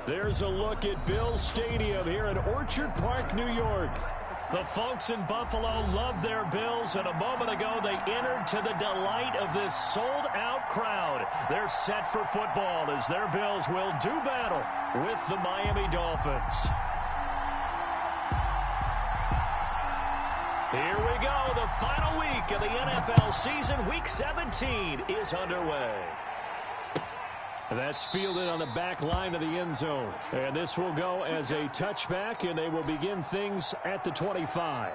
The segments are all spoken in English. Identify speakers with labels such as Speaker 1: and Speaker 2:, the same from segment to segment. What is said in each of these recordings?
Speaker 1: There's a look at Bills Stadium here in Orchard Park, New York. The folks in Buffalo love their Bills, and a moment ago they entered to the delight of this sold-out crowd. They're set for football as their Bills will do battle with the Miami Dolphins. Here we go. The final week of the NFL season. Week 17 is underway. That's fielded on the back line of the end zone. And this will go as a touchback, and they will begin things at the 25.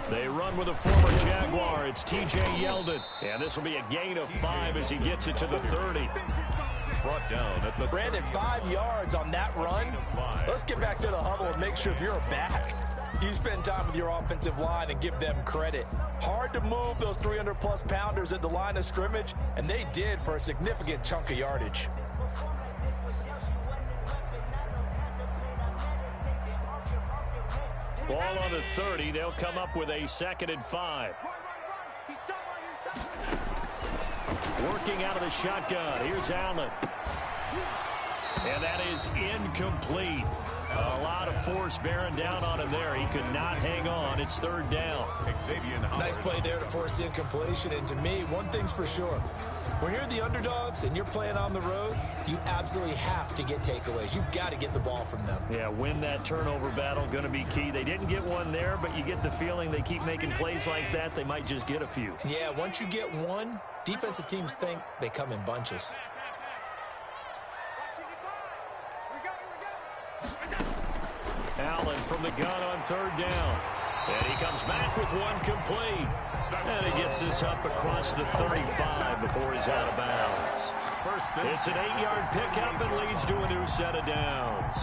Speaker 1: They run with a former Jaguar. It's T.J. Yeldon. And this will be a gain of 5 as he gets it to the 30.
Speaker 2: Brought down at the
Speaker 3: Brandon, 5 yards on that run. Let's get back to the huddle and make sure if you're a back, you spend time with your offensive line and give them credit. Hard to move those 300-plus pounders at the line of scrimmage, and they did for a significant chunk of yardage.
Speaker 1: Ball on the 30. They'll come up with a 2nd and 5. Working out of the shotgun. Here's Allen. And that is incomplete. A lot of force bearing down on him there. He could not hang on. It's 3rd down.
Speaker 3: Nice play there to force the incompletion. And to me, one thing's for sure. When you're the underdogs and you're playing on the road, you absolutely have to get takeaways. You've got to get the ball from them.
Speaker 1: Yeah, win that turnover battle, going to be key. They didn't get one there, but you get the feeling they keep making plays like that, they might just get a few.
Speaker 3: Yeah, once you get one, defensive teams think they come in bunches.
Speaker 1: Allen from the gun on 3rd down. And he comes back with one complete. And he gets this up across the 35 before he's out of bounds. It's an 8-yard pickup and leads to a new set of downs.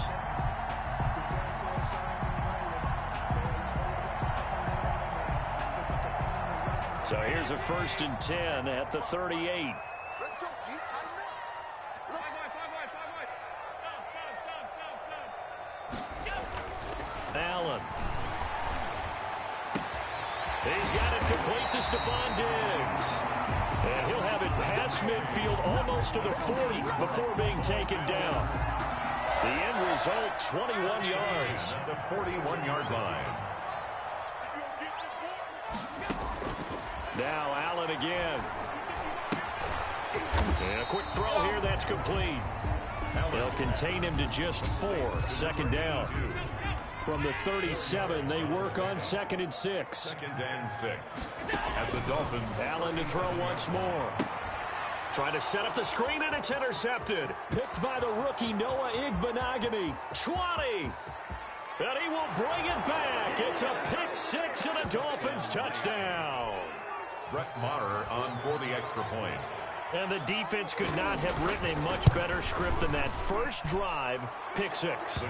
Speaker 1: So here's a 1st and 10 at the 38. Allen. He's got it complete to Stephon Diggs. And he'll have it past midfield almost to the 40 before being taken down. The end result, 21 yards.
Speaker 2: The 41-yard line.
Speaker 1: Now Allen again. And a quick throw here, that's complete. They'll contain him to just 4. 2nd down. From the 37, they work on 2nd and 6.
Speaker 2: 2nd and 6. At the Dolphins.
Speaker 1: Allen to throw once more. Trying to set up the screen, and it's intercepted. Picked by the rookie Noah Igbinoghene. 20. And he will bring it back. It's a pick 6 and a Dolphins touchdown.
Speaker 2: Brett Maher on for the extra point.
Speaker 1: And the defense could not have written a much better script than that first drive, pick 6.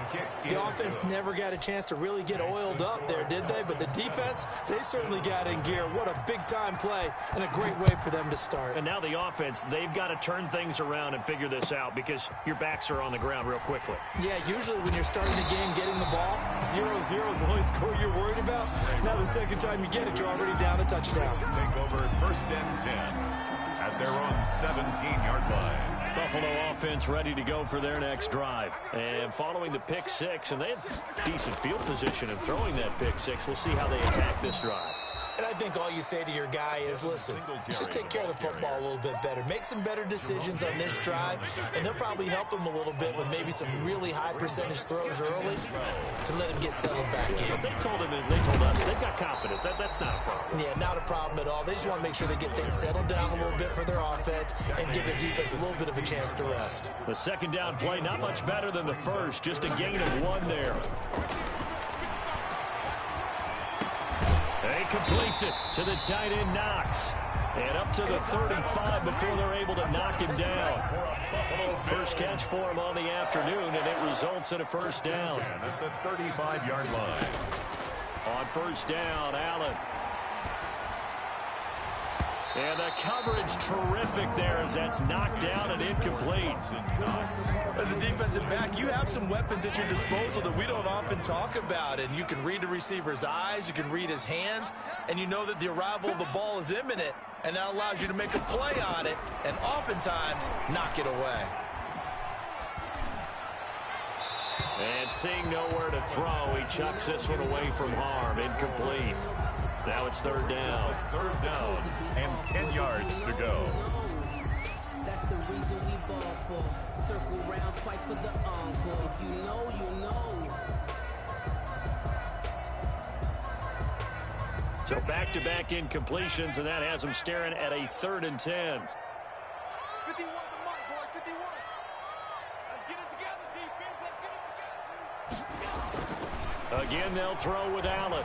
Speaker 3: The offense never got a chance to really get oiled up there, did they? But the defense, they certainly got in gear. What a big-time play and a great way for them to start.
Speaker 1: And now the offense, they've got to turn things around and figure this out because your backs are on the ground real quickly.
Speaker 3: Yeah, usually when you're starting the game getting the ball, 0-0 is the only score you're worried about. Now the second time you get it, you're already down a touchdown.
Speaker 2: Take over 1st and 10. At their own 17-yard line.
Speaker 1: Buffalo offense ready to go for their next drive. And following the pick 6, and they had decent field position in throwing that pick 6. We'll see how they attack this drive.
Speaker 3: And I think all you say to your guy is, listen, just take care of the football a little bit better. Make some better decisions on this drive, and they'll probably help him a little bit with maybe some really high percentage throws early to let him get settled back in.
Speaker 1: But they told us they've got confidence. That's not a problem.
Speaker 3: Yeah, not a problem at all. They just want to make sure they get things settled down a little bit for their offense and give their defense a little bit of a chance to rest.
Speaker 1: The 2nd down play, not much better than the first, just a gain of 1 there. He completes it to the tight end, Knox. And up to the 35 before they're able to knock him down. First catch for him on the afternoon, and it results in a 1st down.
Speaker 2: At the 35-yard line.
Speaker 1: On 1st down, Allen. And the coverage terrific there as that's knocked down and incomplete.
Speaker 3: As a defensive back, you have some weapons at your disposal that we don't often talk about. And you can read the receiver's eyes, you can read his hands, and you know that the arrival of the ball is imminent. And that allows you to make a play on it and oftentimes knock it away.
Speaker 1: And seeing nowhere to throw, he chucks this one away from harm. Incomplete. Now it's third down.
Speaker 2: Third down and 10 yards to go.
Speaker 4: That's the reason we ball for. Circle round twice for the encore. If you know, you know.
Speaker 1: So back-to-back incompletions, and that has them staring at a 3rd and 10.
Speaker 5: 51 the mark, boy, 51. Let's get it together, defense. Let's get it together.
Speaker 1: Again, they'll throw with Allen.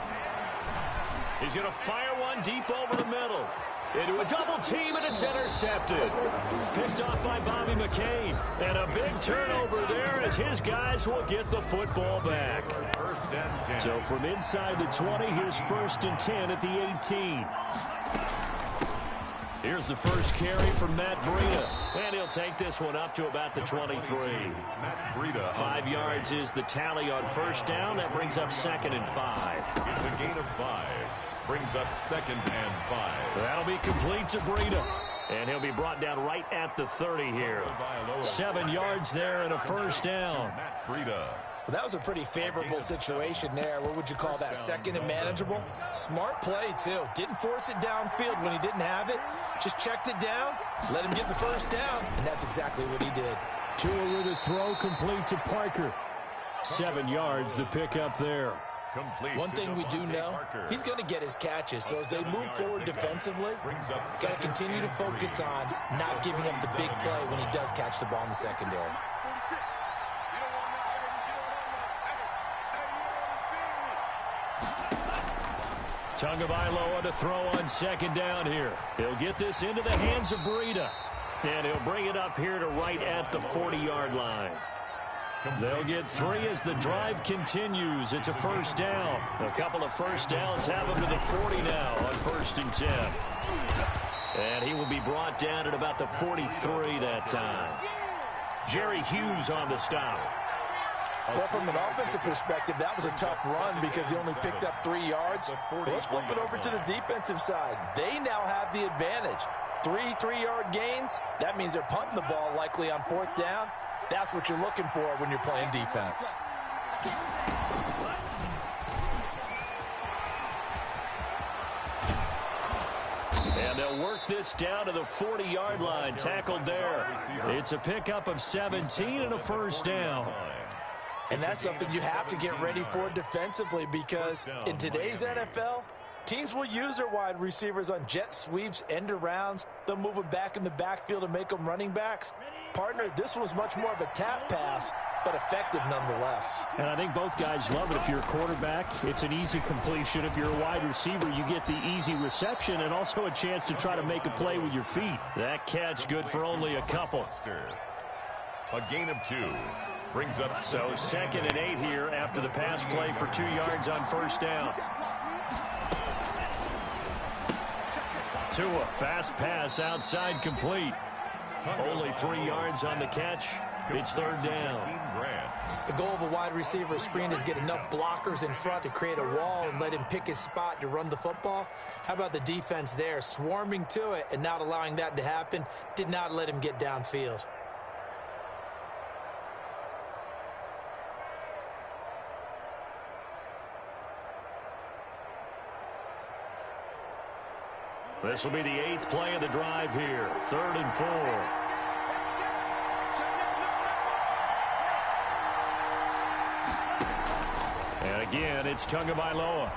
Speaker 1: He's going to fire one deep over the middle. Into a double team, and it's intercepted. Picked off by Bobby McCain. And a big turnover there as his guys will get the football back.
Speaker 2: First and 10.
Speaker 1: So from inside the 20, here's 1st and 10 at the 18. Here's the first carry from Matt Breida. And he'll take this one up to about the 23.
Speaker 2: Matt Breida.
Speaker 1: 5 yards is the tally on first down. That brings up 2nd and 5.
Speaker 2: It's a gain of 5. Brings up 2nd and 5.
Speaker 1: That'll be complete to Breida. And he'll be brought down right at the 30 here. 7 yards there and a first down.
Speaker 2: Matt Breida.
Speaker 3: Well, that was a pretty favorable situation there. What would you call that? 2nd and manageable? Smart play, too. Didn't force it downfield when he didn't have it. Just checked it down, let him get the first down, and that's exactly what he did.
Speaker 1: Tua with a throw complete to Parker. 7 yards, the pickup there.
Speaker 2: Complete.
Speaker 3: One thing we do know, he's going to get his catches. So as they move forward defensively, got to continue to focus on not giving up the big play when he does catch the ball in the secondary.
Speaker 1: Tagovailoa to throw on 2nd down here. He'll get this into the hands of Breida. And he'll bring it up here to right at the 40-yard line. They'll get 3 as the drive continues. It's a first down. A couple of first downs have him to the 40 now on 1st and 10. And he will be brought down at about the 43 that time. Jerry Hughes on the stop.
Speaker 3: Well, from an offensive perspective, that was a tough run because he only picked up 3 yards. Well, let's flip it over to the defensive side. They now have the advantage. 3 3-yard gains. That means they're punting the ball likely on 4th down. That's what you're looking for when you're playing defense.
Speaker 1: And they'll work this down to the 40-yard line. Tackled there. It's a pickup of 17 and a first down.
Speaker 3: And that's something you have to get ready for defensively because in today's NFL, teams will use their wide receivers on jet sweeps, end arounds. They'll move them back in the backfield and make them running backs. Partner, this was much more of a tap pass, but effective nonetheless.
Speaker 1: And I think both guys love it. If you're a quarterback, it's an easy completion. If you're a wide receiver, you get the easy reception and also a chance to try to make a play with your feet. That catch good for only a couple.
Speaker 2: A gain of 2. Brings up
Speaker 1: so 2nd and 8 here after the pass play for 2 yards on first down. Tua, fast pass outside complete. Only 3 yards on the catch. It's 3rd down.
Speaker 3: The goal of a wide receiver screen is get enough blockers in front to create a wall and let him pick his spot to run the football. How about the defense there, swarming to it and not allowing that to happen? Did not let him get downfield.
Speaker 1: This will be the 8th play of the drive here. 3rd and 4. And again, it's Tagovailoa.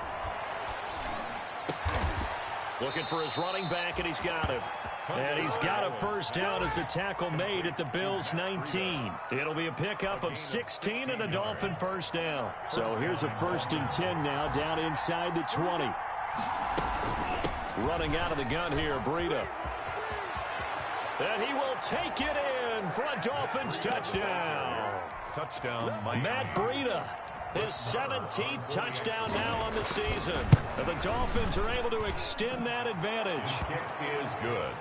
Speaker 1: Looking for his running back, and he's got him. And he's got a first down as a tackle made at the Bills' 19. It'll be a pickup of 16 and a Dolphin first down. So here's a 1st and 10 now down inside the 20. Running out of the gun here, Breida. And he will take it in for a Dolphins touchdown.
Speaker 2: Touchdown, Mike.
Speaker 1: Matt Breida. His 17th touchdown now on the season. And the Dolphins are able to extend that advantage.
Speaker 2: Kick is good.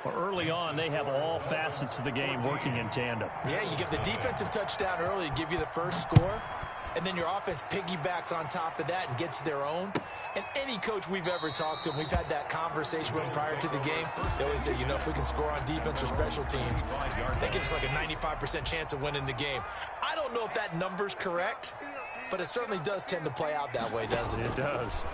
Speaker 1: Well, early on, they have all facets of the game working in tandem.
Speaker 3: Yeah, you get the defensive touchdown early, give you the first score, and then your offense piggybacks on top of that and gets their own. And any coach we've ever talked to, and we've had that conversation with them prior to the game, they always say, you know, if we can score on defense or special teams, that gives us like a 95% chance of winning the game. I don't know if that number's correct, but it certainly does tend to play out that way, doesn't it?
Speaker 1: It does.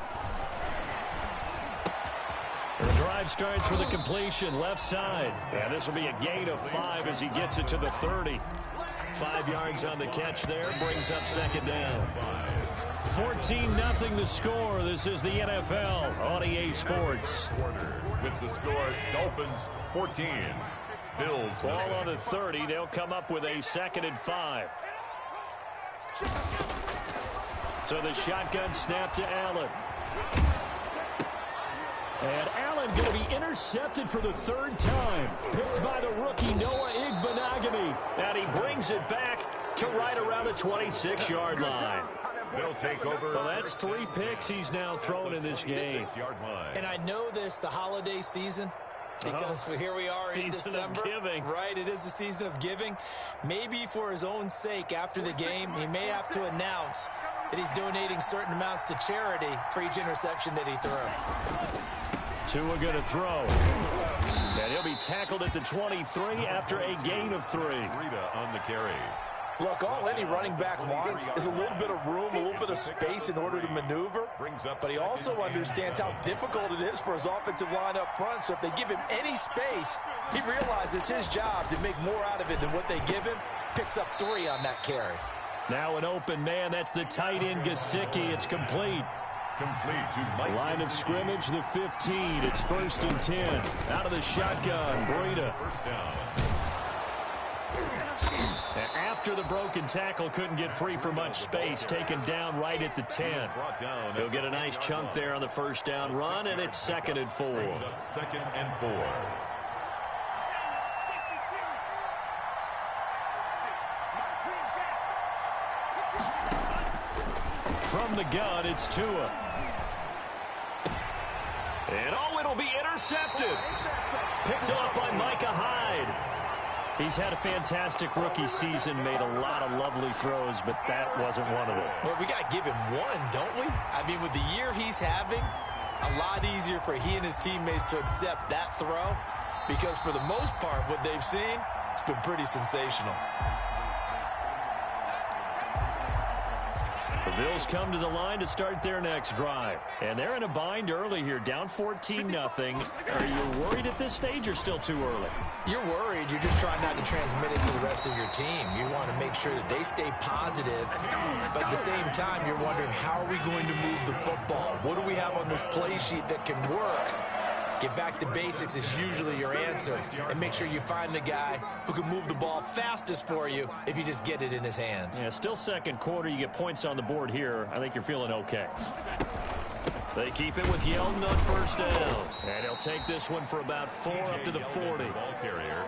Speaker 1: The drive starts with a completion left side. And this will be a gain of 5 as he gets it to the 30. 5 yards on the catch there, brings up second down. 14-0 the score. This is the NFL on EA Sports.
Speaker 2: With the score, Dolphins 14. Bills.
Speaker 1: Ball on the 30. They'll come up with a 2nd and 5. So the shotgun snap to Allen. And Allen going to be intercepted for the 3rd time. Picked by the rookie Noah Igbenogany. And he brings it back to right around the 26-yard line.
Speaker 2: They'll take over.
Speaker 1: Well, that's 3 picks he's now thrown in this game.
Speaker 2: 6-yard line.
Speaker 3: And I know this, the holiday season, because here we are in December.
Speaker 1: Season of giving.
Speaker 3: Right, it is the season of giving. Maybe for his own sake after the game, he may have to announce that he's donating certain amounts to charity for each interception that he threw.
Speaker 1: Tua going to throw. And he'll be tackled at the 23 after a gain of 3.
Speaker 2: Rita on the carry.
Speaker 3: Look, all any running back wants is a little bit of room, a little bit of space in order to maneuver. But he also understands how difficult it is for his offensive line up front. So if they give him any space, he realizes his job to make more out of it than what they give him. Picks up 3 on that carry.
Speaker 1: Now an open man. That's the tight end Gesicki. It's complete.
Speaker 2: Complete to Mike.
Speaker 1: Line of scrimmage, the 15. It's 1st and 10. Out of the shotgun, Breida.
Speaker 2: First down.
Speaker 1: After the broken tackle, couldn't get free for much space. Taken down right at the 10. He'll get a nice chunk there on the 1st down run, and it's 2nd and 4.
Speaker 2: 2nd and 4.
Speaker 1: From the gun, it's Tua. And it'll be intercepted. Picked off by Micah Hyde. He's had a fantastic rookie season, made a lot of lovely throws, but that wasn't one of them.
Speaker 3: Well, we got to give him one, don't we? I mean, with the year he's having, a lot easier for he and his teammates to accept that throw, because for the most part, what they've seen, it's been pretty sensational.
Speaker 1: The Bills come to the line to start their next drive. And they're in a bind early here, down 14-0. Are you worried at this stage or still too early?
Speaker 3: You're worried. You're just trying not to transmit it to the rest of your team. You want to make sure that they stay positive. But at the same time, you're wondering, how are we going to move the football? What do we have on this play sheet that can work? Get back to basics is usually your answer. And make sure you find the guy who can move the ball fastest for you if you just get it in his hands.
Speaker 1: Yeah, still 2nd quarter. You get points on the board here. I think you're feeling okay. They keep it with Yeldon on 1st down. And he'll take this one for about 4 up to the 40.
Speaker 2: Ball carrier.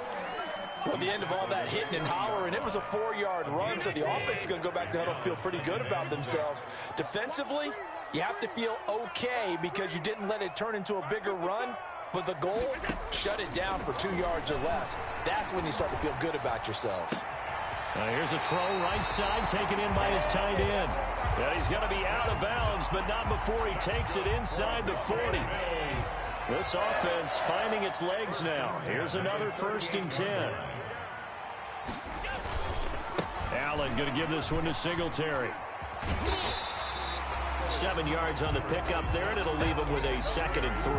Speaker 3: Well, at the end of all that hitting and hollering, it was a 4-yard run, so the offense is going to go back to huddle, feel pretty good about themselves. Defensively, you have to feel okay because you didn't let it turn into a bigger run, but the goal, shut it down for 2 yards or less. That's when you start to feel good about yourselves.
Speaker 1: Now here's a throw right side, taken in by his tight end. And he's going to be out of bounds, but not before he takes it inside the 40. This offense finding its legs now. Here's another 1st and 10. Allen going to give this one to Singletary. 7 yards on the pickup there, and it'll leave him with a 2nd and 3.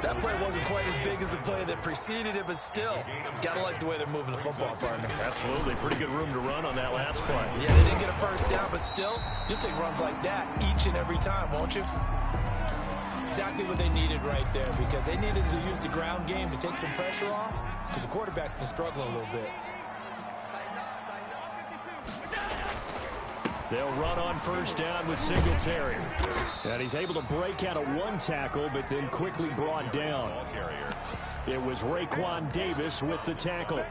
Speaker 3: That play wasn't quite as big as the play that preceded it, but still, gotta like the way they're moving the football, partner.
Speaker 1: Absolutely. Pretty good room to run on that last play.
Speaker 3: Yeah, they didn't get a 1st down, but still, you'll take runs like that each and every time, won't you? Exactly what they needed right there, because they needed to use the ground game to take some pressure off, because the quarterback's been struggling a little bit.
Speaker 1: They'll run on 1st down with Singletary. And he's able to break out of 1 tackle, but then quickly brought down. It was Raekwon Davis with the tackle.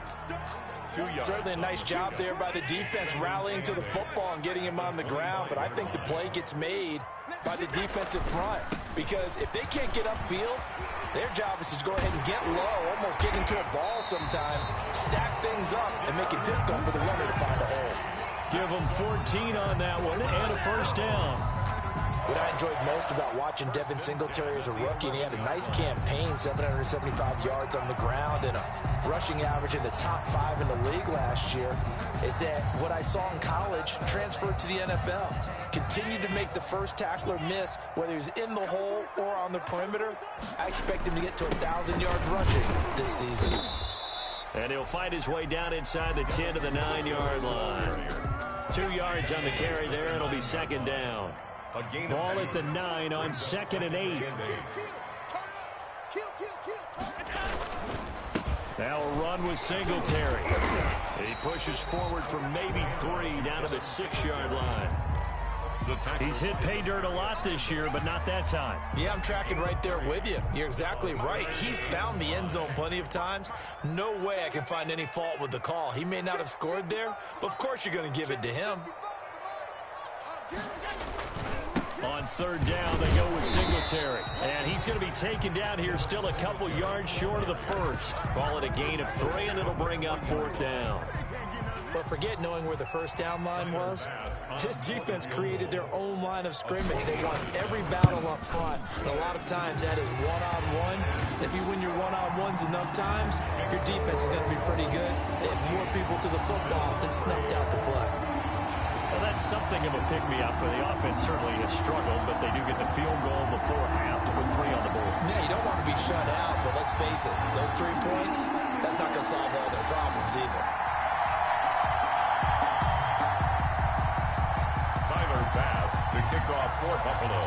Speaker 3: Certainly a nice job there by the defense rallying to the football and getting him on the ground, but I think the play gets made by the defensive front because if they can't get upfield, their job is to go ahead and get low, almost get into a ball sometimes, stack things up, and make it difficult for the runner to find a hole.
Speaker 1: Give them 14 on that one and a first down.
Speaker 3: What I enjoyed most about watching Devin Singletary as a rookie, and he had a nice campaign, 775 yards on the ground and a rushing average in the top 5 in the league last year, is that what I saw in college transferred to the NFL. Continued to make the first tackler miss, whether he's in the hole or on the perimeter. I expect him to get to 1,000 yards rushing this season.
Speaker 1: And he'll fight his way down inside the 10 to the 9-yard line. 2 yards on the carry there. It'll be second down. Ball at the 9 on 2nd and 8. Now a run with Singletary. He pushes forward for maybe 3 down to the 6-yard line. He's hit pay dirt a lot this year, but not that time.
Speaker 3: Yeah, I'm tracking right there with you. You're exactly right. He's found the end zone plenty of times. No way I can find any fault with the call. He may not have scored there, but of course you're going to give it to him.
Speaker 1: On 3rd down, they go with Singletary. And he's going to be taken down here, still a couple yards short of the first. Ball at a gain of 3, and it'll bring up 4th down.
Speaker 3: But forget knowing where the first down line was. This defense created their own line of scrimmage. They won every battle up front. And a lot of times that is one-on-one. If you win your one-on-ones enough times, your defense is going to be pretty good. They had more people to the football and snuffed out the play.
Speaker 1: Well, that's something of a pick-me-up. The offense certainly has struggled, but they do get the field goal before half to put 3 on the board.
Speaker 3: Yeah, you don't want to be shut out, but let's face it, those 3 points, that's not going to solve all their problems either.
Speaker 2: Tyler Bass to kick off for Buffalo.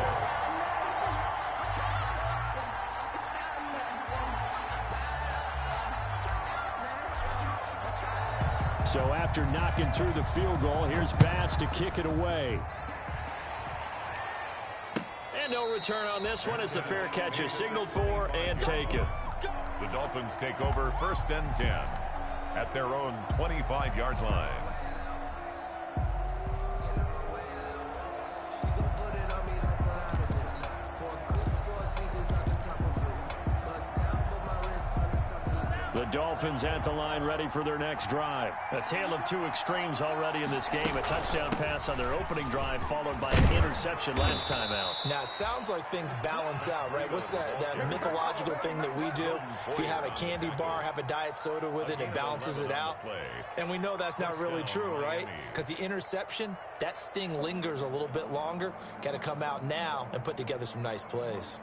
Speaker 1: So after knocking through the field goal, here's Bass to kick it away. And no return on this one as the fair catch is signaled for and taken.
Speaker 2: The Dolphins take over 1st and 10 at their own 25-yard line.
Speaker 1: The Dolphins at the line ready for their next drive. A tale of 2 extremes already in this game. A touchdown pass on their opening drive followed by an interception last time out.
Speaker 3: Now, it sounds like things balance out, right? What's that mythological thing that we do? If you have a candy bar, have a diet soda with it, it balances it out. And we know that's not really true, right? Because the interception, that sting lingers a little bit longer. Got to come out now and put together some nice plays.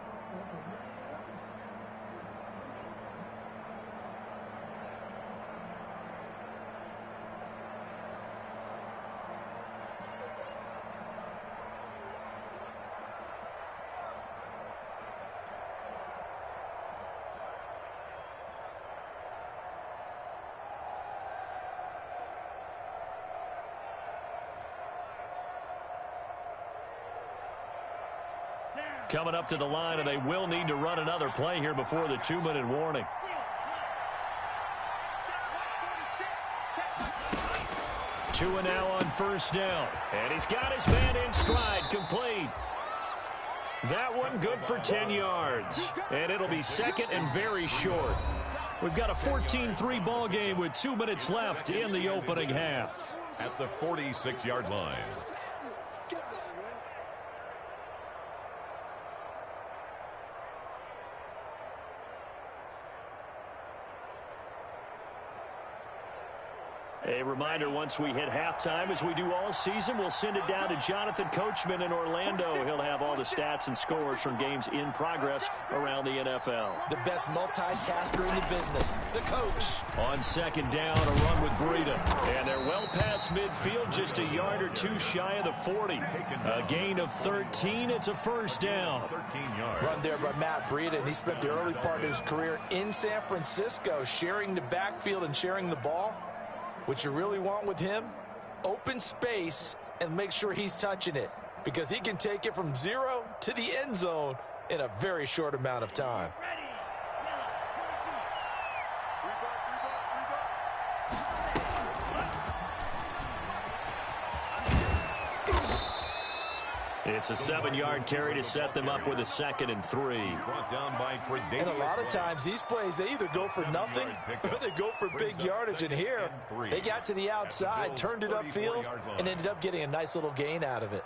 Speaker 1: Coming up to the line, and they will need to run another play here before the 2-minute warning. Two and now on 1st down. And he's got his man in stride, complete. That one good for 10 yards. And it'll be 2nd and very short. We've got a 14-3 ball game with 2 minutes left in the opening half.
Speaker 2: At the 46-yard line.
Speaker 1: A reminder, once we hit halftime, as we do all season, we'll send it down to Jonathan Coachman in Orlando. He'll have all the stats and scores from games in progress around the NFL.
Speaker 3: The best multitasker in the business, the coach.
Speaker 1: On 2nd down, a run with Breida. And they're well past midfield, just a yard or 2 shy of the 40. A gain of 13. It's a 1st down.
Speaker 2: 13 yards.
Speaker 3: Run there by Matt Breida, and he spent the early part of his career in San Francisco, sharing the backfield and sharing the ball. What you really want with him, open space and make sure he's touching it, because he can take it from 0 to the end zone in a very short amount of time.
Speaker 1: It's a 7-yard carry to set them up with a 2nd and 3.
Speaker 2: Brought down by
Speaker 3: and a lot of times these plays, they either go for nothing or they go for big yardage. And here, they got to the outside, turned it upfield, and ended up getting a nice little gain out of it.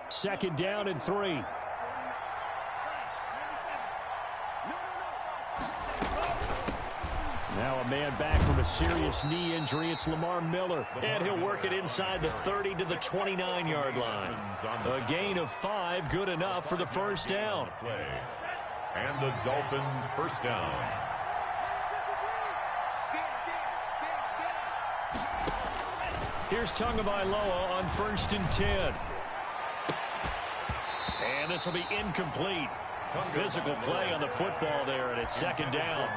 Speaker 1: Second down and 3. Now a man back from a serious knee injury. It's Lamar Miller. And he'll work it inside the 30 to the 29-yard line. A gain of 5, good enough for the first down.
Speaker 2: And the Dolphins first down.
Speaker 1: Here's Tagovailoa on 1st and 10. And this will be incomplete. Physical play on the football there, and it's 2nd down.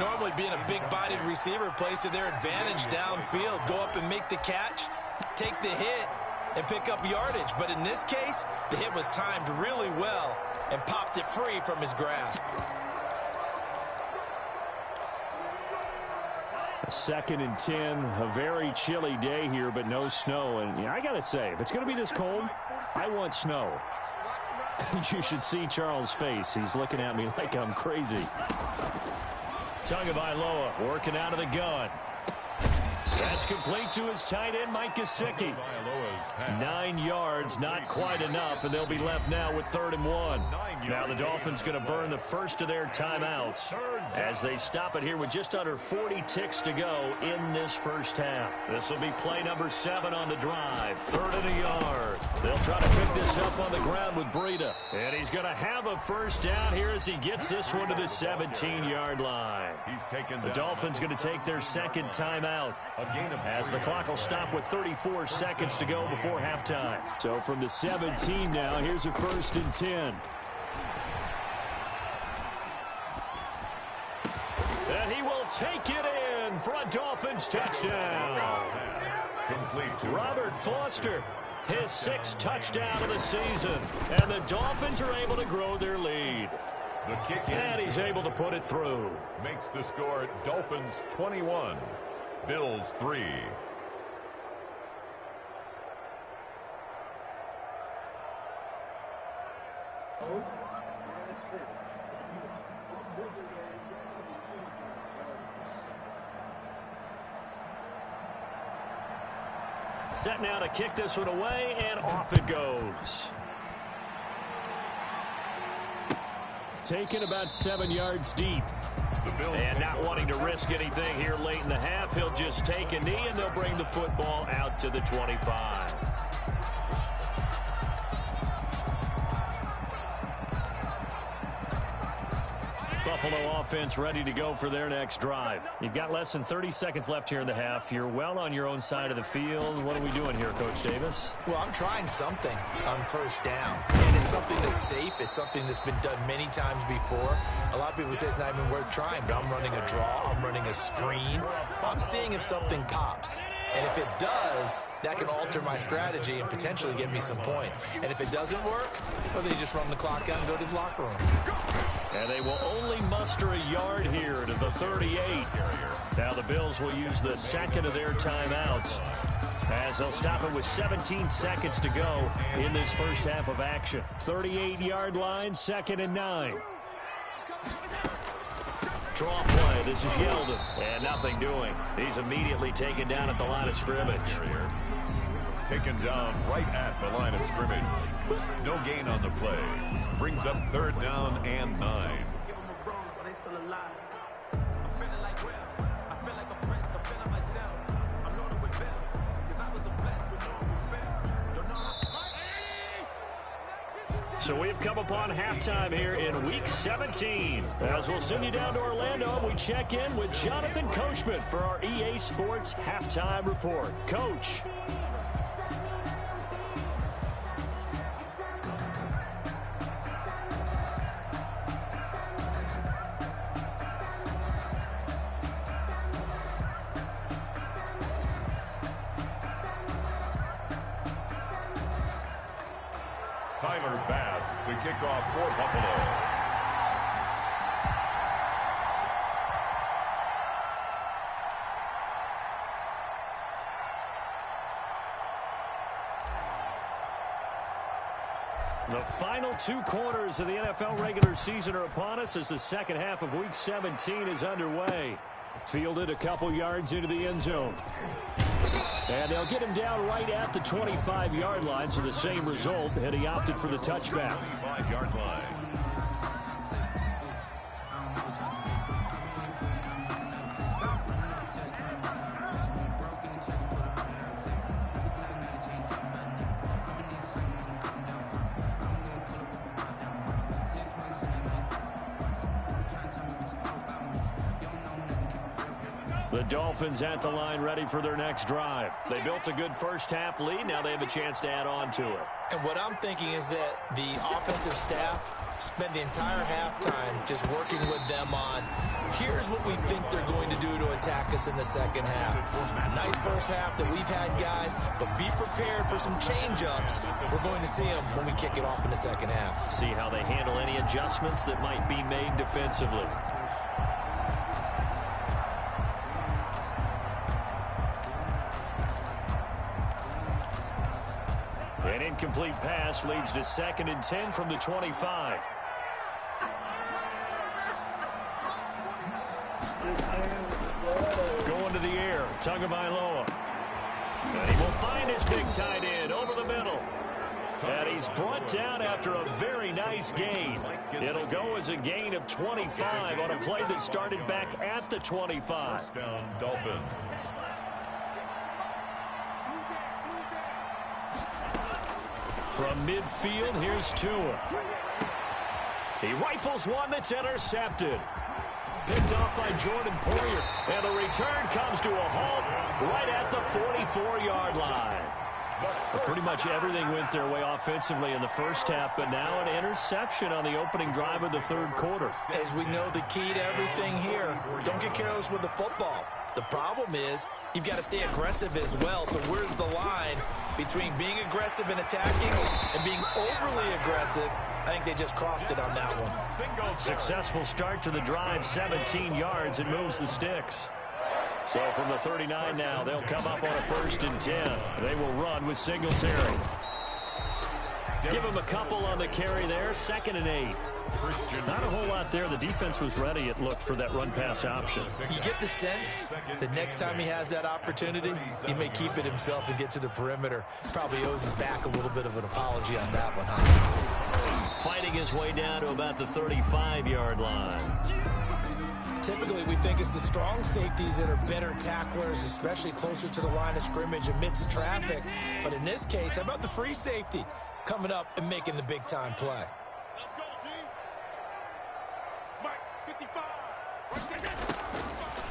Speaker 3: Normally being a big-bodied receiver plays to their advantage downfield. Go up and make the catch, take the hit, and pick up yardage. But in this case, the hit was timed really well and popped it free from his grasp.
Speaker 1: 2nd and 10, a very chilly day here, but no snow. And I got to say, if it's going to be this cold, I want snow. You should see Charles' face. He's looking at me like I'm crazy. Tagovailoa working out of the gun. That's complete to his tight end, Mike Gesicki. 9 yards, not quite enough, and they'll be left now with 3rd and 1. Now the Dolphins going to burn the first of their timeouts as they stop it here with just under 40 ticks to go in this first half. This will be play number 7 on the drive. 3rd and a yard. They'll try to pick this up on the ground with Breida. And he's going to have a first down here as he gets this one to the 17-yard line. The Dolphins going to take their 2nd timeout as the clock will stop with 34 seconds to go before halftime. So from the 17 now, here's a 1st and 10. And he will take it in for a Dolphins touchdown. Robert Foster, his 6th touchdown of the season. And the Dolphins are able to grow their lead.
Speaker 2: The kick
Speaker 1: and he's able to put it through.
Speaker 2: Makes the score Dolphins 21, Bills 3.
Speaker 1: Set now to kick this one away, and off it goes. Taken about 7 yards deep. And not wanting to risk anything here late in the half, he'll just take a knee, and they'll bring the football out to the 25. Buffalo offense ready to go for their next drive. You've got less than 30 seconds left here in the half. You're well on your own side of the field. What are we doing here, Coach Davis?
Speaker 3: Well, I'm trying something on first down. And it's something that's safe. It's something that's been done many times before. A lot of people say it's not even worth trying, but I'm running a draw. I'm running a screen. I'm seeing if something pops. And if it does, that can alter my strategy and potentially get me some points. And if it doesn't work, well, then you just run the clock out and go to the locker room.
Speaker 1: And they will only muster a yard here to the 38. Now the Bills will use the second of their timeouts as they'll stop it with 17 seconds to go in this first half of action. 38-yard line, 2nd and 9. Draw play. This is Yeldon. And nothing doing. He's immediately taken down at the line of scrimmage.
Speaker 2: Taken down right at the line of scrimmage. No gain on the play. Brings up 3rd down and 9.
Speaker 1: So we've come upon halftime here in Week 17. As we'll send you down to Orlando, and we check in with Jonathan Coachman for our EA Sports Halftime Report. Coach.
Speaker 2: Tyler Bass to kick off for Buffalo.
Speaker 1: The final 2 quarters of the NFL regular season are upon us as the second half of Week 17 is underway. Fielded a couple yards into the end zone. And they'll get him down right at the 25-yard line, so the same result, and he opted for the touchback.
Speaker 2: 25-yard line.
Speaker 1: The Dolphins at the line ready for their next drive. They built a good first-half lead. Now they have a chance to add on to it.
Speaker 3: And what I'm thinking is that the offensive staff spent the entire halftime just working with them on, here's what we think they're going to do to attack us in the second half. Nice first half that we've had, guys, but be prepared for some change-ups. We're going to see them when we kick it off in the second half.
Speaker 1: See how they handle any adjustments that might be made defensively. An incomplete pass leads to 2nd and 10 from the 25. Going to the air, Tagovailoa. And he will find his big tight end over the middle. And he's brought down after a very nice gain. It'll go as a gain of 25 on a play that started back at the 25.
Speaker 2: First down, Dolphins.
Speaker 1: From midfield, here's Tua. He rifles one that's intercepted. Picked off by Jordan Poyer. And the return comes to a halt right at the 44-yard line. But pretty much everything went their way offensively in the first half, but now an interception on the opening drive of the third quarter.
Speaker 3: As we know, the key to everything here, don't get careless with the football. The problem is you've got to stay aggressive as well. So where's the line between being aggressive and attacking and being overly aggressive? I think they just crossed it on that one.
Speaker 1: Successful start to the drive, 17 yards. It moves the sticks. So from the 39 now, they'll come up on a 1st and 10. They will run with Singletary. Give him a couple on the carry there, 2nd and 8. Not a whole lot there. The defense was ready, it looked, for that run-pass option.
Speaker 3: You get the sense that next time he has that opportunity, he may keep it himself and get to the perimeter. Probably owes his back a little bit of an apology on that one, huh?
Speaker 1: Fighting his way down to about the 35-yard line.
Speaker 3: Typically, we think it's the strong safeties that are better tacklers, especially closer to the line of scrimmage amidst traffic. But in this case, how about the free safety coming up and making the big-time play?
Speaker 5: Let's go, G. Mike, 55.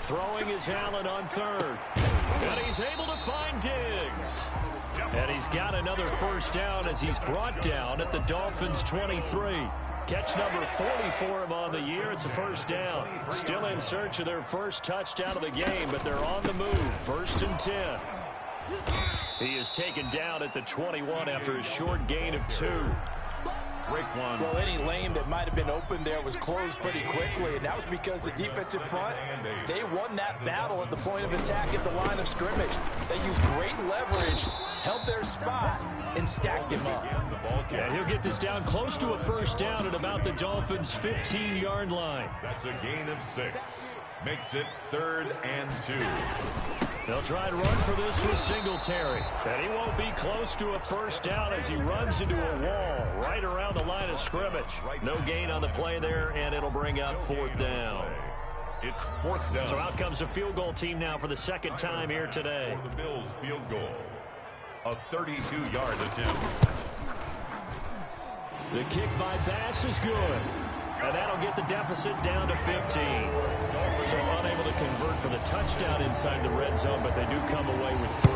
Speaker 1: Throwing is Allen on 3rd. And he's able to find Diggs. And he's got another first down as he's brought down at the Dolphins' 23. Catch number 40 for him on the year. It's a first down. Still in search of their first touchdown of the game, but they're on the move. 1st and 10. He is taken down at the 21 after a short gain of 2.
Speaker 2: Raekwon.
Speaker 3: Well, any lane that might have been open there was closed pretty quickly, and that was because the defensive front, they won that battle at the point of attack at the line of scrimmage. They used great leverage, held their spot, and stacked him up.
Speaker 1: And he'll get this down close to a first down at about the Dolphins' 15-yard line.
Speaker 2: That's a gain of 6. Makes it 3rd and 2.
Speaker 1: They'll try to run for this with Singletary. And he won't be close to a first down as he runs into a wall right around the line of scrimmage. No gain on the play there, and it'll bring up 4th down.
Speaker 2: It's 4th down.
Speaker 1: So out comes a field goal team now for the second time here today.
Speaker 2: For the Bills field goal. A 32-yard attempt.
Speaker 1: The kick by Bass is good. And that'll get the deficit down to 15. So unable to convert for the touchdown inside the red zone, but they do come away with 3.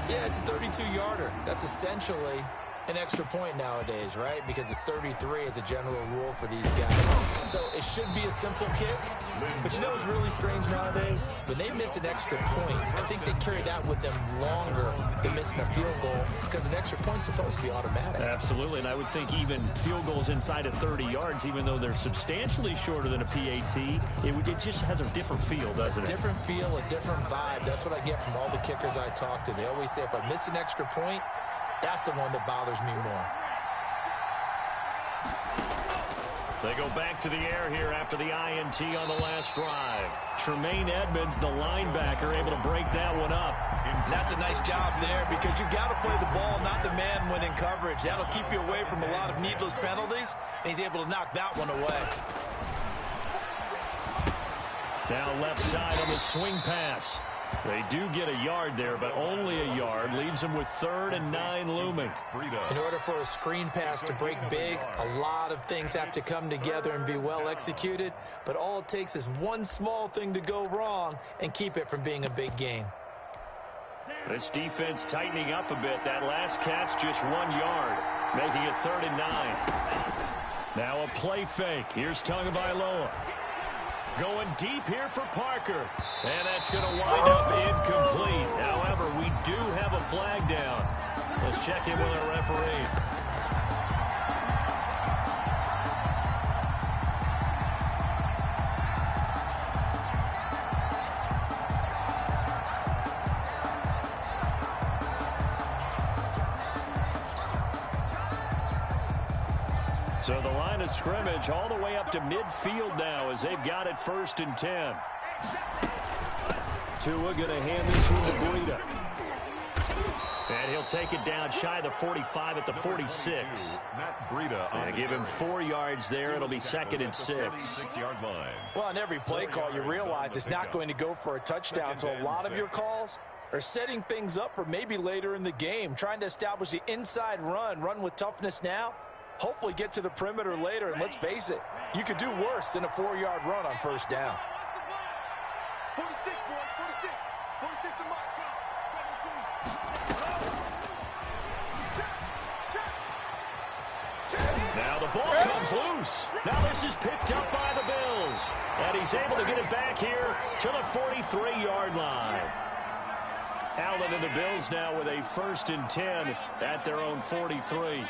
Speaker 3: Yeah, it's a 32-yarder. That's essentially an extra point nowadays, right? Because it's 33 as a general rule for these guys. So it should be a simple kick. But you know what's really strange nowadays? When they miss an extra point, I think they carry that with them longer than missing a field goal because an extra point's supposed to be automatic.
Speaker 1: Absolutely, and I would think even field goals inside of 30 yards, even though they're substantially shorter than a PAT, it just has a different feel, doesn't it?
Speaker 3: A different feel, a different vibe. That's what I get from all the kickers I talk to. They always say if I miss an extra point, that's the one that bothers me more.
Speaker 1: They go back to the air here after the INT on the last drive. Tremaine Edmonds, the linebacker, able to break that one up.
Speaker 3: That's a nice job there because you've got to play the ball, not the man when in coverage. That'll keep you away from a lot of needless penalties, and he's able to knock that one away.
Speaker 1: Now left side on the swing pass. They do get a yard there, but only a yard. Leaves them with 3rd and 9 looming.
Speaker 3: In order for a screen pass to break big, a lot of things have to come together and be well executed. But all it takes is one small thing to go wrong and keep it from being a big gain.
Speaker 1: This defense tightening up a bit. That last catch just 1 yard, making it 3rd and 9. Now a play fake. Here's Tagovailoa. Going deep here for Parker. And that's going to wind up incomplete. However, we do have a flag down. Let's check in with our referee. So the line of scrimmage all the way up to midfield now as they've got it 1st and 10. Tua going to hand this one to Breida. And he'll take it down shy of the 45 at the 46.
Speaker 2: Matt Breida.
Speaker 1: And give him 4 yards there. It'll be 2nd and 6.
Speaker 2: 6-yard line.
Speaker 3: Well, on every play call, you realize it's not going to go for a touchdown. So a lot of your calls are setting things up for maybe later in the game, trying to establish the inside run with toughness now. Hopefully get to the perimeter later, and let's face it, you could do worse than a 4-yard run on 1st down.
Speaker 5: 46, boys, 46. 46 to Mike. 17.
Speaker 1: Now the ball comes loose. Now this is picked up by the Bills. And he's able to get it back here to the 43-yard line. Allen and the Bills now with a 1st and 10 at their own 43.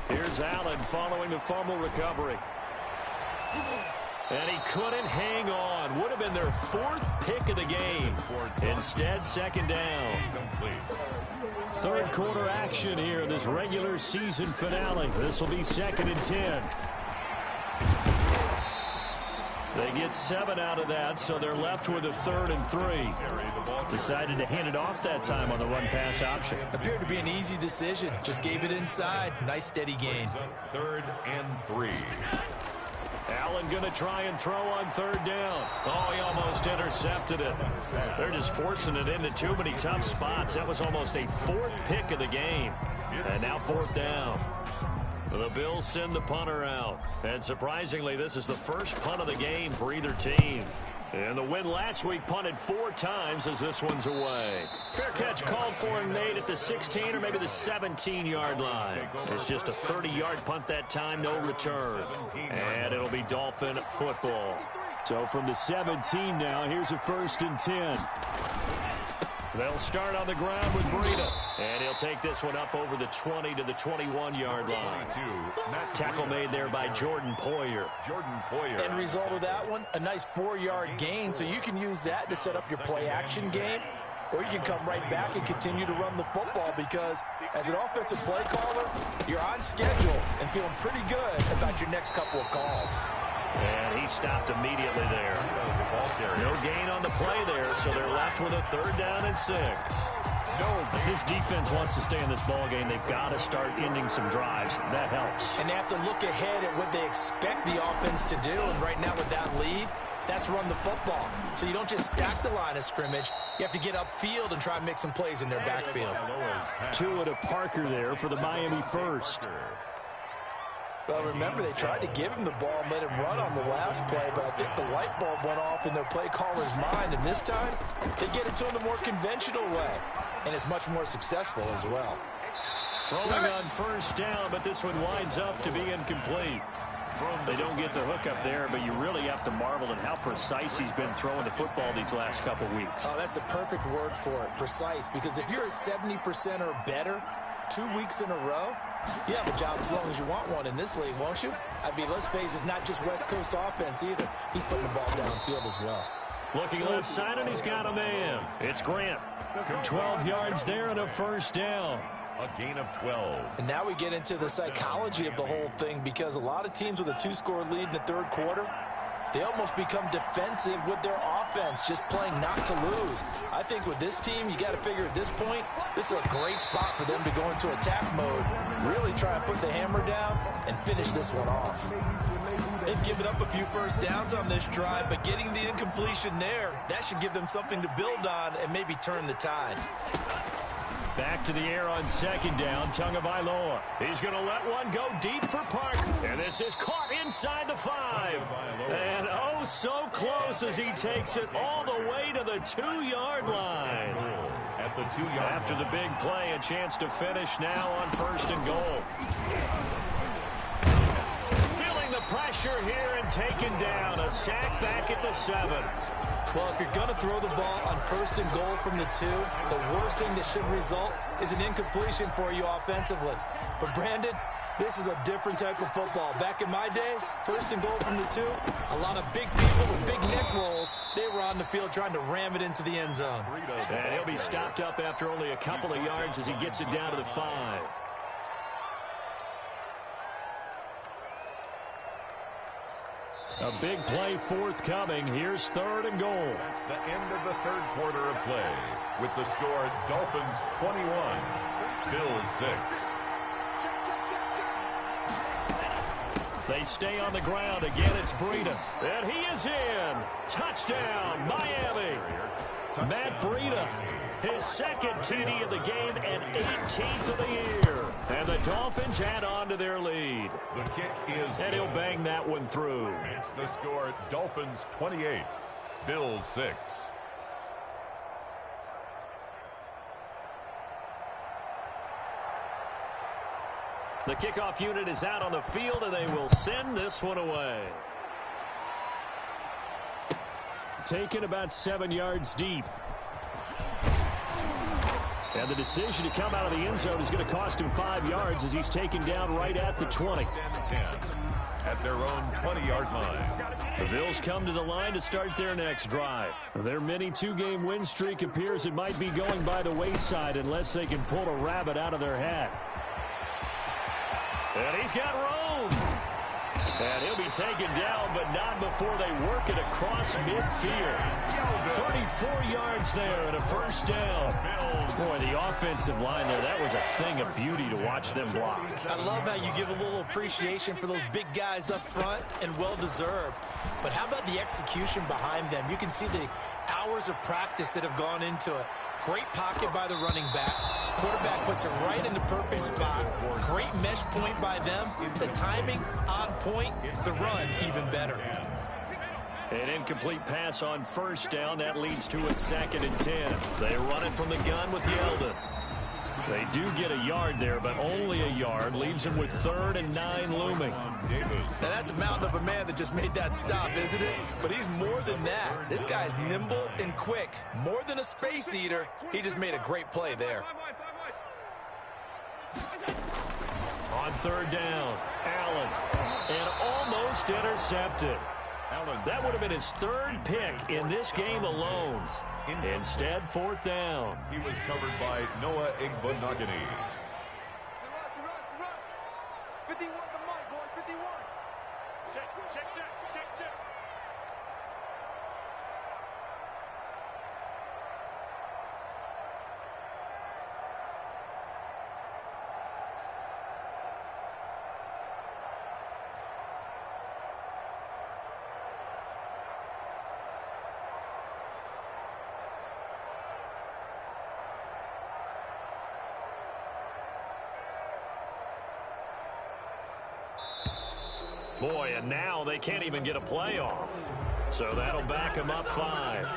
Speaker 1: Here's Allen following the fumble recovery. And he couldn't hang on. Would have been their 4th pick of the game. Instead, 2nd down. 3rd quarter action here in this regular season finale. This will be 2nd and 10. They get 7 out of that, so they're left with a 3rd and 3. Decided to hand it off that time on the run-pass option.
Speaker 3: Appeared to be an easy decision. Just gave it inside. Nice steady gain.
Speaker 2: 3rd and 3.
Speaker 1: Allen going to try and throw on 3rd down. Oh, he almost intercepted it. They're just forcing it into too many tough spots. That was almost a 4th pick of the game. And now 4th down. The Bills send the punter out. And surprisingly, this is the first punt of the game for either team. And the win last week punted 4 times as this one's away. Fair catch called for and made at the 16 or maybe the 17-yard line. It's just a 30-yard punt that time, no return. And it'll be Dolphin football. So from the 17 now, here's a 1st and 10. They'll start on the ground with Breida. And he'll take this one up over the 20 to the 21-yard line. Tackle made there by Jordan Poyer.
Speaker 3: End result of that one, a nice 4-yard gain. So you can use that to set up your play-action game. Or you can come right back and continue to run the football because as an offensive play caller, you're on schedule and feeling pretty good about your next couple of calls.
Speaker 1: And he stopped immediately there. No gain on the play there, so they're left with a 3rd down and 6. If this defense wants to stay in this ball game, they've got to start ending some drives. That helps.
Speaker 3: And they have to look ahead at what they expect the offense to do. And right now with that lead, that's run the football. So you don't just stack the line of scrimmage. You have to get upfield and try and make some plays in their backfield.
Speaker 1: Tua to Parker there for the Miami 1st.
Speaker 3: Well, remember, they tried to give him the ball and let him run on the last play, but I think the light bulb went off in their play caller's mind, and this time they get it to him the more conventional way, and it's much more successful as well.
Speaker 1: Throwing on 1st down, but this one winds up to be incomplete. They don't get the hook up there, but you really have to marvel at how precise he's been throwing the football these last couple weeks.
Speaker 3: Oh, that's the perfect word for it, precise, because if you're at 70% or better 2 weeks in a row, you have a job as long as you want one in this league, won't you? I mean, let's face it, it's not just West Coast offense either. He's putting the ball downfield as well.
Speaker 1: Looking left side, and he's got a man. It's Grant. 12 yards there and a first down.
Speaker 2: A gain of 12.
Speaker 3: And now we get into the psychology of the whole thing, because a lot of teams with a 2-score lead in the third quarter, they almost become defensive with their offense, just playing not to lose. I think with this team, you got to figure at this point, this is a great spot for them to go into attack mode, really try and put the hammer down and finish this one off. They've given up a few first downs on this drive, but getting the incompletion there, that should give them something to build on and maybe turn the tide.
Speaker 1: Back to the air on second down, Tagovailoa. He's going to let one go deep for Park. And this is caught inside the 5. And oh, so close as he takes it all the way to the 2-yard line.
Speaker 2: At the 2-yard
Speaker 1: After the big play, a chance to finish now on first and goal. Feeling the pressure here and taken down. A sack back at the 7.
Speaker 3: Well, if you're going to throw the ball on first and goal from the 2, the worst thing that should result is an incompletion for you offensively. But, Brandon, this is a different type of football. Back in my day, first and goal from the 2, a lot of big people with big neck rolls, they were on the field trying to ram it into the end zone.
Speaker 1: And he'll be stopped up after only a couple of yards as he gets it down to the 5. A big play forthcoming. Here's third and goal.
Speaker 2: That's the end of the third quarter of play. With the score, Dolphins 21, Bills 6.
Speaker 1: They stay on the ground. Again, it's Breida. And he is in. Touchdown, Miami. Matt Breida, his second TD of the game and 18th of the year. And the Dolphins add on to their lead.
Speaker 2: The kick is
Speaker 1: And he'll bang that one through.
Speaker 2: It's the score, Dolphins 28, Bills 6.
Speaker 1: The kickoff unit is out on the field, and they will send this one away. Taken about 7 yards deep. And the decision to come out of the end zone is going to cost him 5 yards as he's taken down right at the 20.
Speaker 2: 10 at their own 20-yard line.
Speaker 1: The Bills come to the line to start their next drive. Their mini 2-game win streak appears it might be going by the wayside unless they can pull a rabbit out of their hat. And he's got room. And he'll be taken down, but not before they work it across midfield. 34 yards there and a first down. Boy, the offensive line there, that was a thing of beauty to watch them block.
Speaker 3: I love how you give a little appreciation for those big guys up front, and well-deserved. But how about the execution behind them? You can see the hours of practice that have gone into it. Great pocket by the running back. Quarterback puts it right in the perfect spot. Great mesh point by them. The timing on point. The run even better.
Speaker 1: An incomplete pass on first down. That leads to a 2nd and 10. They run it from the gun with Yeldon. They do get a yard there, but only a yard. Leaves them with 3rd and 9 looming.
Speaker 3: Now that's a mountain of a man that just made that stop, isn't it? But he's more than that. This guy's nimble and quick. More than a space eater. He just made a great play there.
Speaker 1: On 3rd down, Allen. And almost intercepted. That would have been his 3rd pick in this game alone. Instead, 4th down.
Speaker 2: He was covered by Noah Igbenogany.
Speaker 5: 51 the mic, boy, 51. Check.
Speaker 1: Boy, and now they can't even get a playoff. So that'll back them up 5.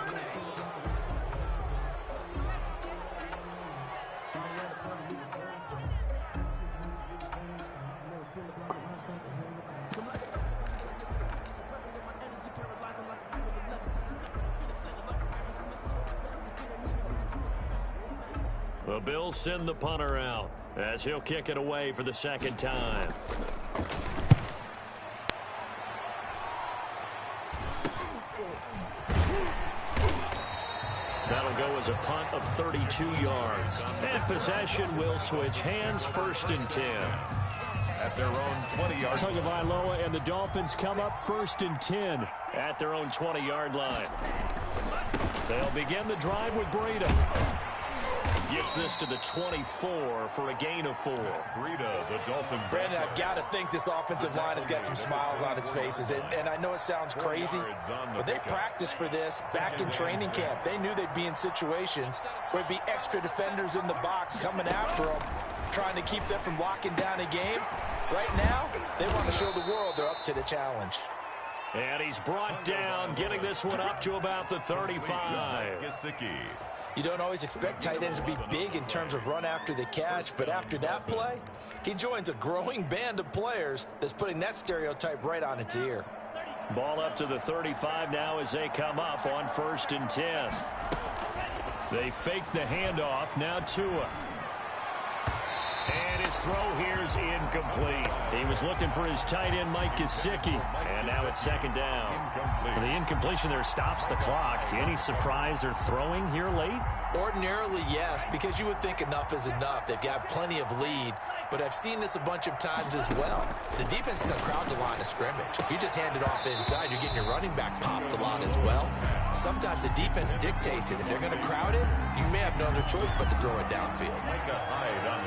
Speaker 1: The Bills send the punter out as he'll kick it away for the 2nd time. shows a punt of 32 yards. And possession will switch hands, 1st and 10.
Speaker 2: At their own 20-yard line.
Speaker 1: Tagovailoa and the Dolphins come up 1st and 10 at their own 20-yard line. They'll begin the drive with Breida. Gets this to the 24 for a gain of 4.
Speaker 2: Breida, the Dolphin.
Speaker 3: Brandon, I've got to think this offensive line has got some smiles on its faces. And I know it sounds crazy, but they practiced for this back in training camp. They knew they'd be in situations where there'd be extra defenders in the box coming after them, trying to keep them from locking down a game. Right now, they want to show the world they're up to the challenge.
Speaker 1: And he's brought down, getting this one up to about the 35.
Speaker 3: You don't always expect tight ends to be big in terms of run after the catch, but after that play, he joins a growing band of players that's putting that stereotype right on its ear.
Speaker 1: Ball up to the 35 now as they come up on 1st and 10. They fake the handoff, now Tua. And his throw here's incomplete. He was looking for his tight end, Mike Gesicki. And now it's 2nd down. The incompletion there stops the clock. Any surprise they're throwing here late?
Speaker 3: Ordinarily, yes, because you would think enough is enough. They've got plenty of lead, but I've seen this a bunch of times as well. The defense can crowd the line of scrimmage. If you just hand it off inside, you're getting your running back popped a lot as well. Sometimes the defense dictates it. If they're going to crowd it, you may have no other choice but to throw it downfield.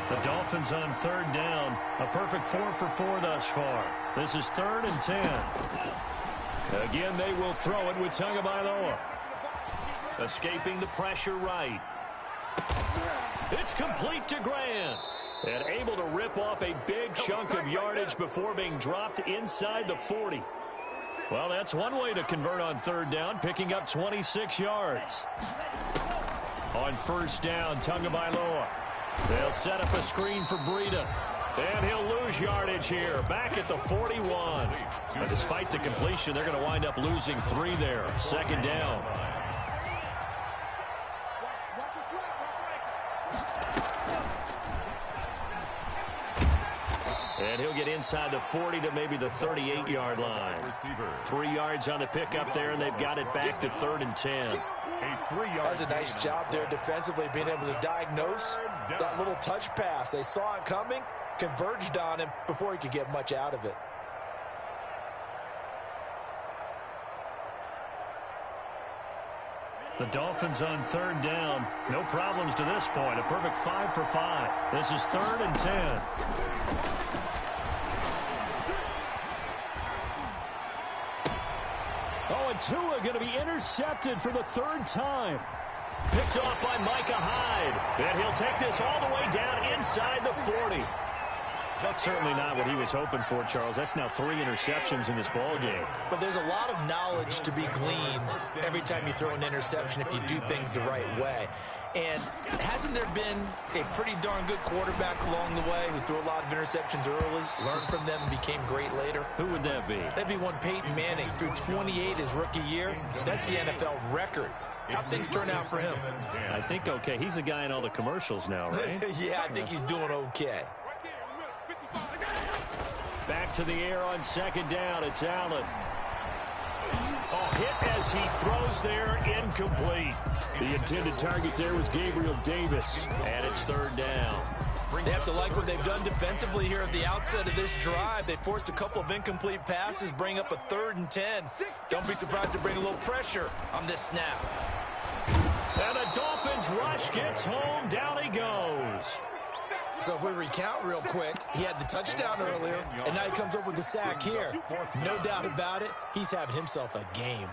Speaker 1: The Dolphins on 3rd down. A perfect 4 for 4 thus far. This is 3rd and 10. Again, they will throw it with Tagovailoa. Escaping the pressure right. It's complete to Grant. And able to rip off a big chunk of yardage before being dropped inside the 40. Well, that's one way to convert on 3rd down, picking up 26 yards. On 1st down, Tagovailoa. They'll set up a screen for Breida. And he'll lose yardage here, back at the 41. And despite the completion, they're going to wind up losing 3 there. 2nd down. And he'll get inside the 40 to maybe the 38-yard line. 3 yards on the pickup there, and they've got it back to 3rd and 10.
Speaker 3: That's a nice job there defensively, being able to diagnose that little touch pass. They saw it coming, converged on him before he could get much out of it.
Speaker 1: The Dolphins on 3rd down. No problems to this point. A perfect 5 for 5. This is 3rd and 10. Oh, and Tua going to be intercepted for the 3rd time. Picked off by Micah Hyde. And he'll take this all the way down inside the 40. That's certainly not what he was hoping for, Charles. That's now 3 interceptions in this ball game.
Speaker 3: But there's a lot of knowledge to be gleaned every time you throw an interception if you do things the right way. And hasn't there been a pretty darn good quarterback along the way who threw a lot of interceptions early, learned from them, and became great later?
Speaker 1: Who would that be?
Speaker 3: That'd be one Peyton Manning. Threw 28 his rookie year. That's the NFL record. How'd things turn out for him?
Speaker 1: I think okay. He's the guy in all the commercials now, right?
Speaker 3: Yeah, I think he's doing okay.
Speaker 1: Back to the air on 2nd down. It's Allen. A hit as he throws there, incomplete. The intended target there was Gabriel Davis. And it's 3rd down.
Speaker 3: They have to like what they've done defensively here at the outset of this drive. They forced a couple of incomplete passes, bring up a 3rd and 10. Don't be surprised to bring a little pressure on this snap.
Speaker 1: And the Dolphins rush gets home. Down he goes.
Speaker 3: So if we recount real quick, he had the touchdown earlier, and now he comes up with the sack here. No doubt about it, he's having himself a game.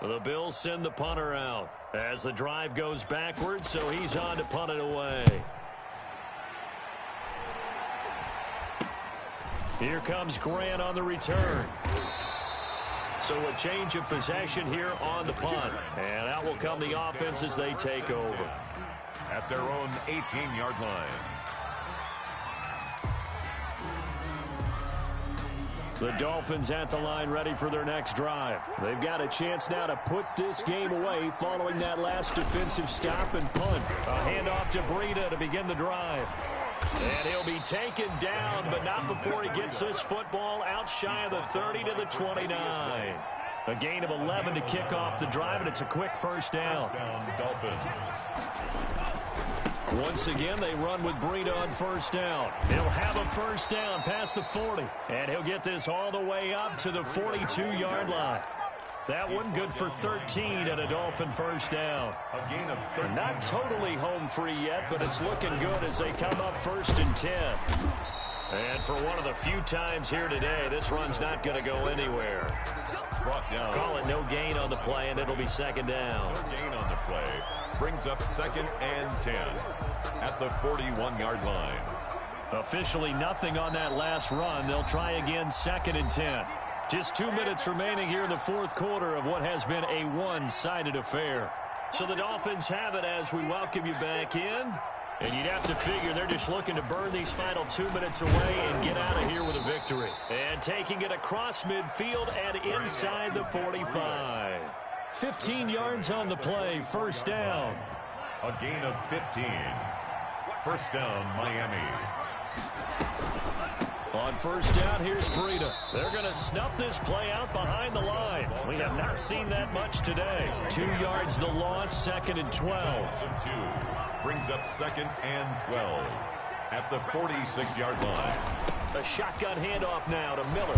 Speaker 1: The Bills send the punter out as the drive goes backwards, so he's on to punt it away. Here comes Grant on the return. So a change of possession here on the punt. And out will come the offense as they take over.
Speaker 2: At their own 18-yard line.
Speaker 1: The Dolphins at the line ready for their next drive. They've got a chance now to put this game away following that last defensive stop and punt. A handoff to Breida to begin the drive. And he'll be taken down, but not before he gets this football out shy of the 30 to the 29. A gain of 11 to kick off the drive, and it's a quick first down.
Speaker 2: Dolphins.
Speaker 1: Once again, they run with Breida on first down. He'll have a first down past the 40, and he'll get this all the way up to the 42-yard line. That one good for 13 and a Dolphin first down.
Speaker 2: A gain of 13.
Speaker 1: Not totally home free yet, but it's looking good as they come up first and 10. And for one of the few times here today, this run's not going to go anywhere.
Speaker 2: Brought down.
Speaker 1: Call it no gain on the play, and it'll be second down.
Speaker 2: No gain on the play. Brings up second and 10 at the 41-yard line.
Speaker 1: Officially nothing on that last run. They'll try again second and 10. Just 2 minutes remaining here in the fourth quarter of what has been a one-sided affair. So the Dolphins have it as we welcome you back in. And you'd have to figure they're just looking to burn these final 2 minutes away and get out of here with a victory. And taking it across midfield and inside the 45. 15 yards on the play, first down.
Speaker 2: A gain of 15. First down, Miami.
Speaker 1: On first down, here's Breida. They're going to snuff this play out behind the line. We have not seen that much today. 2 yards the loss, second and 12.
Speaker 2: Brings up second and 12 at the 46-yard line.
Speaker 1: A shotgun handoff now to Miller.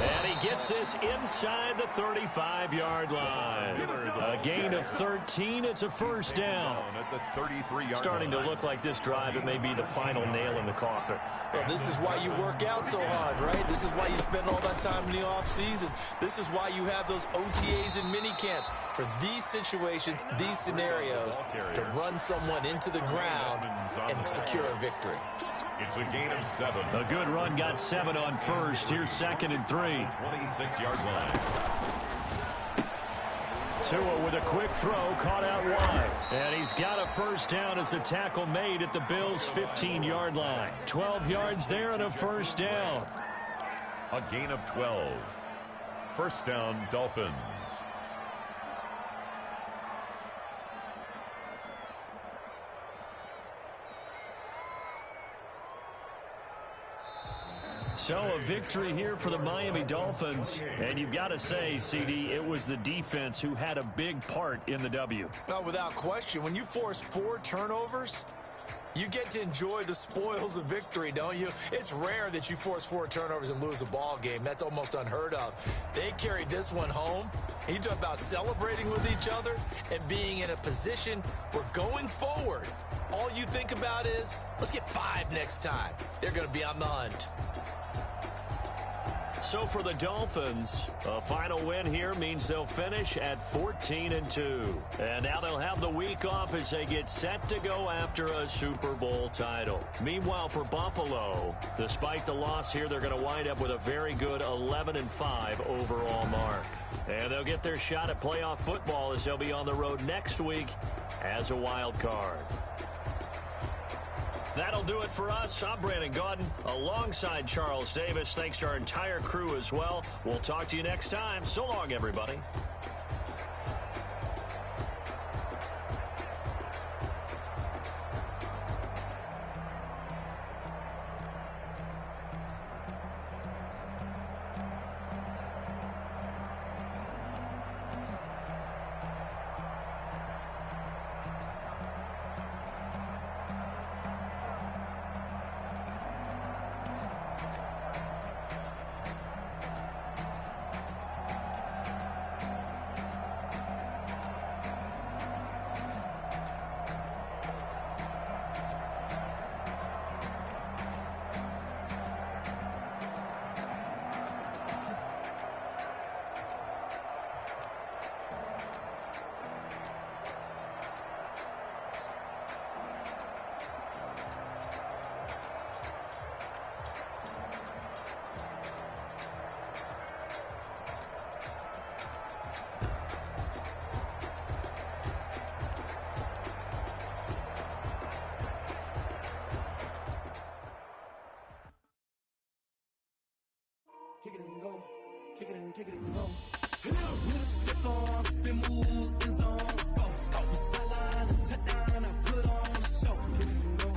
Speaker 1: And he gets this inside the 35-yard line. A gain of 13. It's a first down.
Speaker 2: At the 33-yard
Speaker 1: Starting to look like this drive, it may be the final nail in the coffin.
Speaker 3: Well, this is why you work out so hard, right? This is why you spend all that time in the offseason. This is why you have those OTAs and mini camps for these situations, these scenarios, to run someone into the ground and secure a victory.
Speaker 2: It's a gain of 7.
Speaker 1: A good run got 7 on first. Here's second and 3.
Speaker 2: 26-yard line.
Speaker 1: Tua with a quick throw, caught out wide. And he's got a first down as the tackle made at the Bills' 15-yard line. 12 yards there and a first down.
Speaker 2: A gain of 12. First down, Dolphins.
Speaker 1: So a victory here for the Miami Dolphins. And you've got to say, CD, it was the defense who had a big part in the W.
Speaker 3: No, without question. When you force 4 turnovers, you get to enjoy the spoils of victory, don't you? It's rare that you force 4 turnovers and lose a ball game. That's almost unheard of. They carried this one home. You talk about celebrating with each other and being in a position where going forward, all you think about is, let's get 5 next time. They're going to be on the hunt.
Speaker 1: So for the Dolphins, a final win here means they'll finish at 14-2. And now they'll have the week off as they get set to go after a Super Bowl title. Meanwhile, for Buffalo, despite the loss here, they're going to wind up with a very good 11-5 overall mark. And they'll get their shot at playoff football as they'll be on the road next week as a wild card. That'll do it for us. I'm Brandon Gaudin alongside Charles Davis. Thanks to our entire crew as well. We'll talk to you next time. So long, everybody.
Speaker 6: Kick it and go, kick it and go. With a step on, spin move, in zone, go. Off the sideline, a touchdown, I put on a show. Kick it and go.